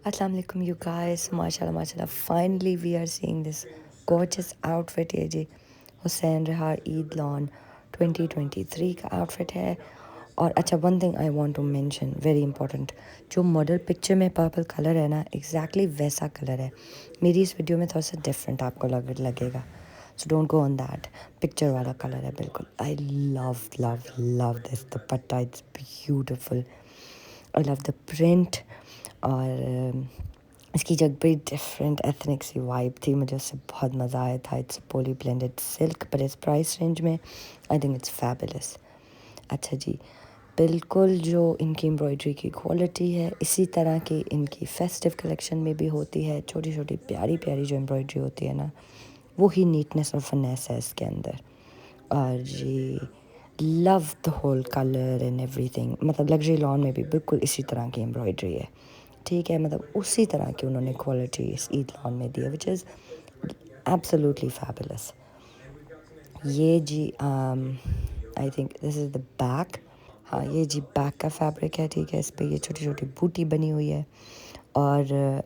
Assalamu alaikum you guys. Mashallah. Finally we are seeing this gorgeous outfit. ये जी Hussain Rehar Eid lawn 2023 का outfit है. और अच्छा, one thing I want to mention, very important, जो model picture में पर्पल कलर है ना, एग्जैक्टली वैसा कलर है. मेरी इस वीडियो में थोड़ा सा डिफरेंट आपको लगेगा. So don't go on that. Picture वाला कलर है बिल्कुल. I love love love this dupatta. It's beautiful. I love the print. और इसकी जब बड़ी डिफरेंट एथनिक सी वाइब थी, मुझे उससे बहुत मज़ा आया था. इट्स पोली ब्लेंडेड सिल्क, पर इस प्राइस रेंज में आई थिंक इट्स फैबुलस. अच्छा जी, बिल्कुल जो इनकी एम्ब्रॉयडरी की क्वालिटी है, इसी तरह की इनकी फेस्टिव कलेक्शन में भी होती है. छोटी छोटी प्यारी प्यारी जो एम्ब्रॉयडरी होती है ना, वो ही नीटनेस और फिनेस है इसके अंदर. और जी love the whole colour and everything. मतलब लग्जरी लॉन में भी बिल्कुल इसी तरह की एम्ब्रॉयडरी है. ठीक है, मतलब उसी तरह की उन्होंने क्वालिटी इस ईद लॉन में दी है, विच इज़ एब्सोल्युटली फैबुलस. ये जी I think this is the back. हाँ, ये जी बैक का फैब्रिक है. ठीक है, इस पर ये छोटी छोटी बूटी बनी हुई है. और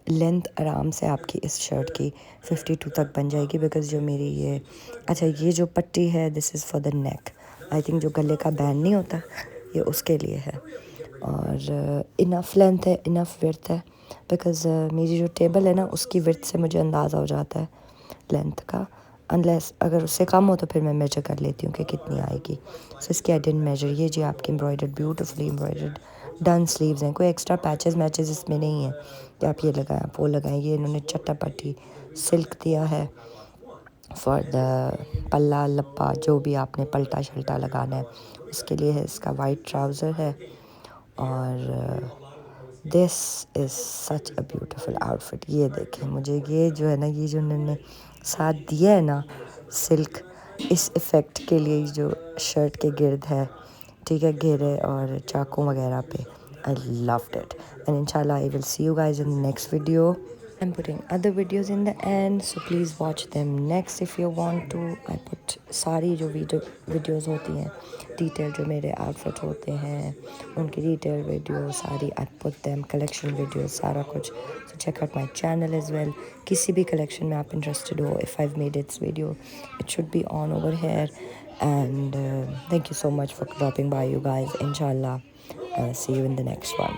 लेंथ आराम से आपकी इस शर्ट की 52 तक बन जाएगी. बिकॉज़ जो मेरी ये अच्छा, ये जो पट्टी है, this is for the neck. I think जो गले का बैंड नहीं होता, ये उसके लिए है. और इनफ लेंथ है, इनफ विड्थ है. बिकॉज़ मेरी जो टेबल है ना, उसकी विड्थ से मुझे अंदाज़ा हो जाता है लेंथ का. अनलेस अगर उससे कम हो तो फिर मैं मेजर कर लेती हूँ कि कितनी आएगी. सो इसकी आई डिडंट मेजर. ये जी आपकी embroidered, beautifully embroidered done sleeves हैं. कोई एक्स्ट्रा पैचेस मैचेस इसमें नहीं है कि आप ये लगाएं, आप वो लगाएं. ये इन्होंने चट्टापट्टी सिल्क दिया है फॉर द पल्ला लप्पा, जो भी आपने पलटा शल्टा लगाना है उसके लिए है. इसका वाइट ट्राउज़र है. और this is such a beautiful outfit. ये देखें, मुझे ये जो है ना, ये जो उन्होंने साथ दिया है ना सिल्क, इस इफ़ेक्ट के लिए जो शर्ट के गिर्द है, ठीक है, घेरे और चाकू वगैरह पे, आई लव्ड इट. एंड इंशाल्लाह I will see you guys in the next video. I'm putting other videos in the end, so please watch them next if you want to. I put सारी जो videos होती हैं, detail जो मेरे outfit होते हैं, उनकी detail videos सारी, I put them, collection videos सारा कुछ. So check out my channel as well. किसी भी collection में आप interested हो, if I've made its video, it should be on over here. And thank you so much for dropping by, you guys. Inshallah, see you in the next one.